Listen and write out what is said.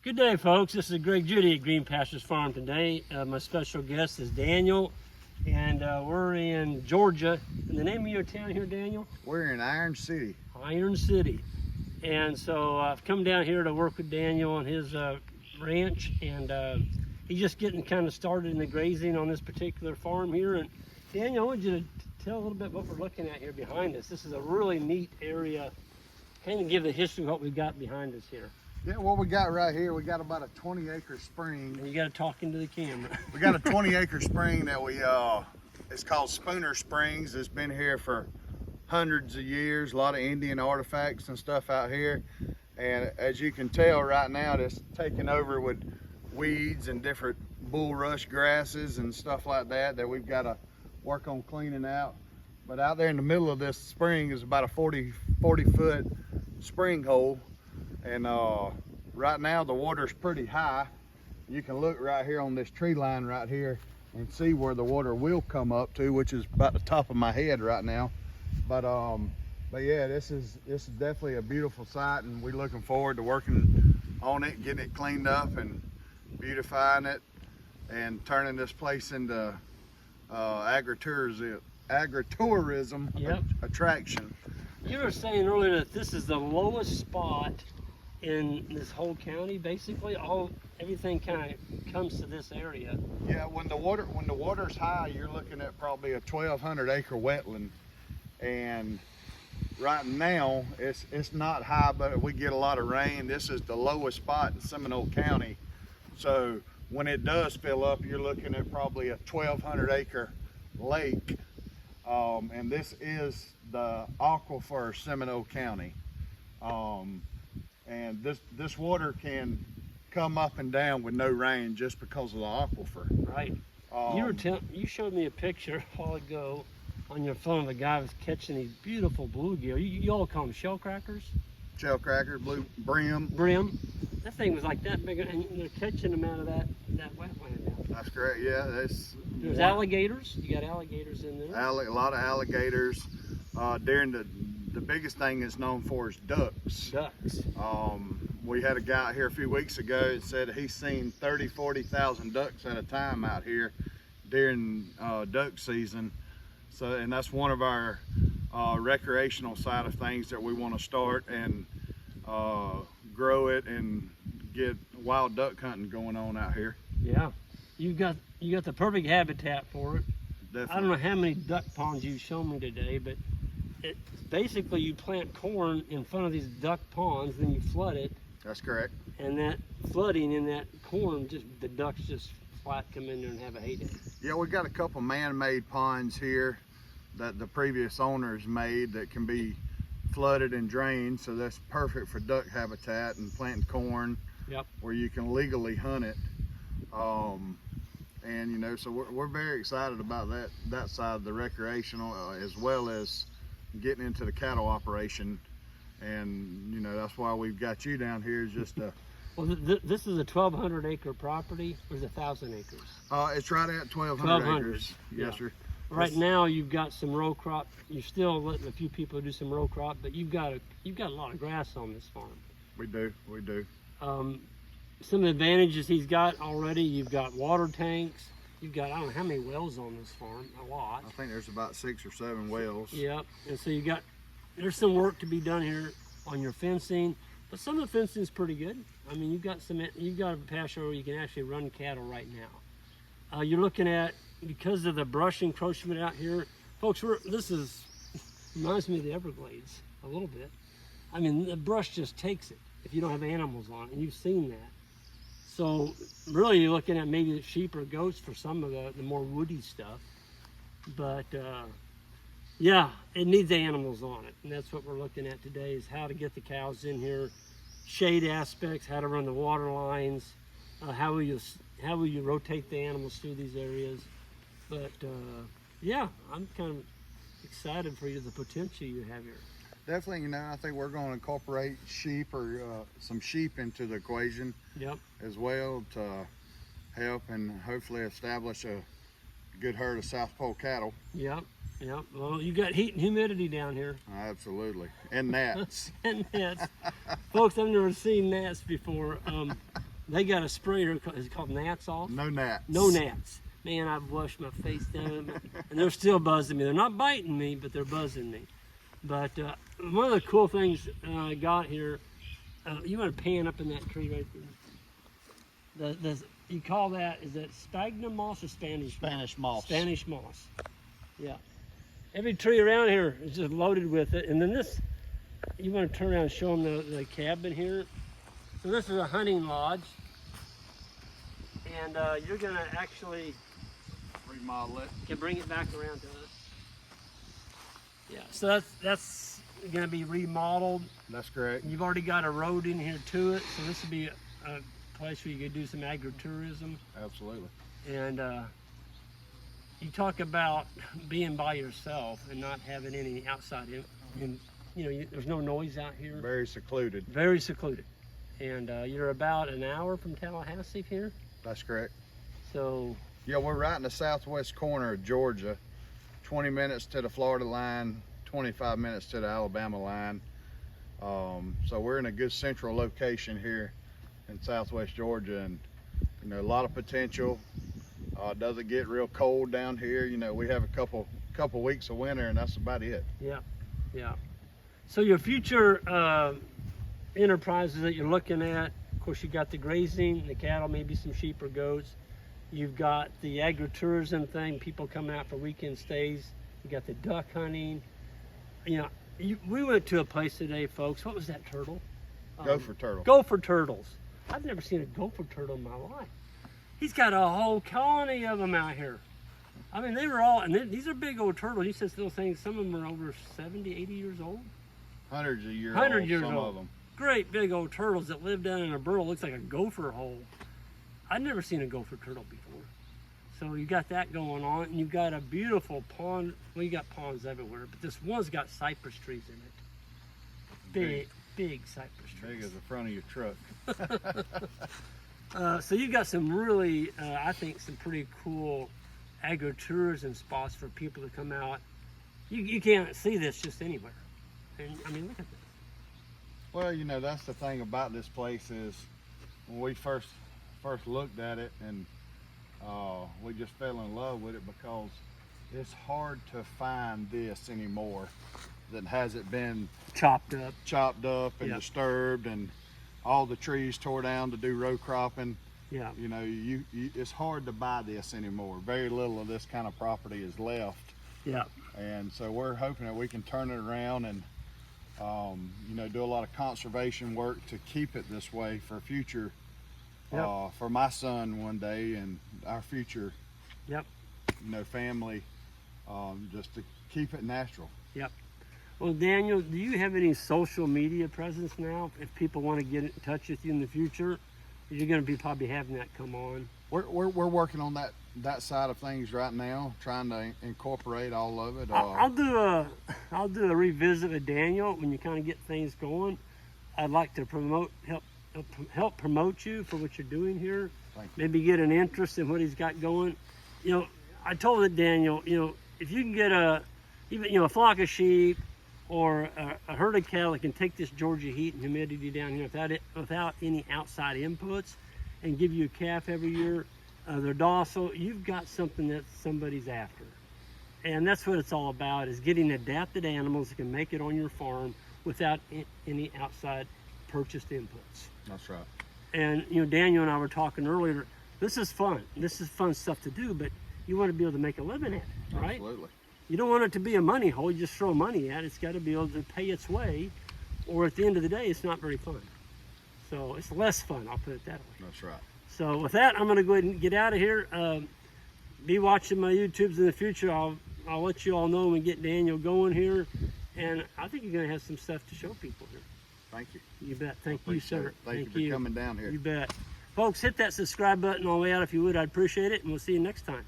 Good day, folks. This is Greg Judy at Green Pastures Farm today. My special guest is Daniel, and we're in Georgia. And the name of your town here, Daniel? We're in Iron City. Iron City. And so I've come down here to work with Daniel on his ranch, and he's just getting kind of started in the grazing on this particular farm here. And Daniel, I want you to tell a little bit what we're looking at here behind us. This is a really neat area. Kind of give the history of what we've got behind us here. Yeah, what we got right here, we got about a 20-acre spring. And you got to talk into the camera. We got a 20-acre spring that it's called Spooner Springs. It's been here for hundreds of years, a lot of Indian artifacts and stuff out here. And as you can tell right now, it's taken over with weeds and different bulrush grasses and stuff like that we've got to work on cleaning out. But out there in the middle of this spring is about a 40-foot spring hole. And right now the water's pretty high. You can look right here on this tree line right here and see where the water will come up to, which is about the top of my head right now. But yeah, this is definitely a beautiful site, and we're looking forward to working on it, getting it cleaned up and beautifying it and turning this place into agritourism Yep. attraction. You were saying earlier that this is the lowest spot in this whole county. Basically, everything kind of comes to this area. Yeah, when the water's high, you're looking at probably a 1,200-acre wetland, and right now it's not high, but we get a lot of rain. This is the lowest spot in Seminole County, so when it does fill up, you're looking at probably a 1,200-acre lake, and this is the aquifer Seminole County. And this water can come up and down with no rain just because of the aquifer. Right. You showed me a picture a while ago on your phone of a guy was catching these beautiful bluegill. You all call them shell crackers? Shell cracker, blue brim. Brim. That thing was like that big, and they're catching them out of that wetland now. That's correct. Yeah, There's alligators. You got alligators in there. A lot of alligators. The biggest thing it's known for is ducks. Ducks. We had a guy out here a few weeks ago that said he's seen 40,000 ducks at a time out here during duck season. So, and that's one of our recreational side of things that we want to start and grow it and get wild duck hunting going on out here. Yeah, you got the perfect habitat for it. Definitely. I don't know how many duck ponds you've shown me today, but basically you plant corn in front of these duck ponds, then you flood it. That's correct. And that flooding in that corn, the ducks just flat come in there and have a heyday. Yeah, we got a couple man-made ponds here that the previous owners made that can be flooded and drained, so that's perfect for duck habitat and planting corn. Yep. Where you can legally hunt it. And you know, so we're very excited about that side of the recreational, as well as getting into the cattle operation. And you know, that's why we've got you down here, is just to... Well, this is a 1,200-acre property, or is it 1,000 acres? It's right at 1,200 acres. Yes, sir. Right now, you've got some row crop. You're still letting a few people do some row crop, but you've got a lot of grass on this farm. We do. Some of the advantages he's got already, you've got water tanks. You've got, I don't know how many wells on this farm, a lot. I think there's about 6 or 7 wells. Yep, and so there's some work to be done here on your fencing, but some of the fencing is pretty good. I mean, you've got a pasture where you can actually run cattle right now. You're looking at, because of the brush encroachment out here, folks, reminds me of the Everglades a little bit. I mean, the brush just takes it if you don't have animals on it, and you've seen that. So really you're looking at maybe sheep or goats for some of the more woody stuff. But yeah, it needs animals on it. And that's what we're looking at today, is how to get the cows in here, shade aspects, how to run the water lines, how will you rotate the animals through these areas. But yeah, I'm kind of excited for you, the potential you have here. Definitely, you know, I think we're going to incorporate sheep or some sheep into the equation. Yep. As well, to help and hopefully establish a good herd of South Pole cattle. Yep. Well, you got heat and humidity down here. Absolutely. And gnats. And gnats. Folks, I've never seen gnats before. They got a sprayer, is it called gnats off? No gnats. No gnats. Man, I've washed my face down, and they're still buzzing me. They're not biting me, but they're buzzing me. But one of the cool things I got here, you want to pan up in that tree right there. You call that, is that sphagnum moss or Spanish? Spanish moss. Spanish moss. Yeah. Every tree around here is just loaded with it. And then this, you want to turn around and show them the cabin here. So this is a hunting lodge. And you're going to actually Remodel it. can bring it back around to us. Yeah, so that's going to be remodeled. That's correct. You've already got a road in here to it, so this would be a place where you could do some agritourism. Absolutely. And you talk about being by yourself and not having any outside there's no noise out here. Very secluded. Very secluded. And you're about an hour from Tallahassee here. That's correct. So yeah, we're right in the southwest corner of Georgia. 20 minutes to the Florida line, 25 minutes to the Alabama line. So we're in a good central location here in southwest Georgia, and a lot of potential. Doesn't get real cold down here. We have a couple weeks of winter, and that's about it. Yeah. So your future enterprises that you're looking at, of course, you got the grazing, the cattle, maybe some sheep or goats. You've got the agritourism thing, people coming out for weekend stays. You got the duck hunting. We went to a place today, folks. What was that turtle? Gopher turtle. Gopher turtles. I've never seen a gopher turtle in my life. He's got a whole colony of them out here. I mean, they were all, and these are big old turtles. He says little things, some of them are over 70, 80 years old. Hundreds of years old, some of them. Great big old turtles that live down in a burrow. Looks like a gopher hole. I'd never seen a gopher turtle before. So you got that going on, and you've got a beautiful pond. Well, you got ponds everywhere, but this one's got cypress trees in it. Big cypress trees. Big as the front of your truck. So you got some really, I think, some pretty cool agritourism spots for people to come out. You can't see this just anywhere. And I mean, look at this. Well, that's the thing about this place is when we first looked at it, and we just fell in love with it because it's hard to find this anymore that hasn't been chopped up and disturbed, and all the trees tore down to do row cropping. Yeah. It's hard to buy this anymore. Very little of this kind of property is left. Yeah. And so we're hoping that we can turn it around and do a lot of conservation work to keep it this way for future, for my son one day and our future, family, just to keep it natural. Yep. Well, Daniel, do you have any social media presence now? If people want to get in touch with you in the future, you're going to be probably having that come on. We're working on that side of things right now, trying to incorporate all of it. I'll do a revisit with Daniel when you kind of get things going. I'd like to help promote you for what you're doing here. Maybe get an interest in what he's got going. I told Daniel, if you can get a flock of sheep or a herd of cattle that can take this Georgia heat and humidity down here without any outside inputs, and give you a calf every year, they're docile, you've got something that somebody's after. And that's what it's all about, is getting adapted animals that can make it on your farm without any outside purchased inputs. That's right. And Daniel and I were talking earlier, this is fun. This is fun stuff to do, but you want to be able to make a living at it, right? Absolutely. You don't want it to be a money hole you just throw money at. It's got to be able to pay its way, or at the end of the day, it's not very fun. So it's less fun, I'll put it that way. That's right. So with that, I'm going to go ahead and get out of here. Be watching my YouTubes in the future. I'll let you all know when we get Daniel going here. And I think you're going to have some stuff to show people here. Thank you. You bet. Thank you, sir. Thank you for coming down here. You bet. Folks, hit that subscribe button on the way out if you would. I'd appreciate it. And we'll see you next time.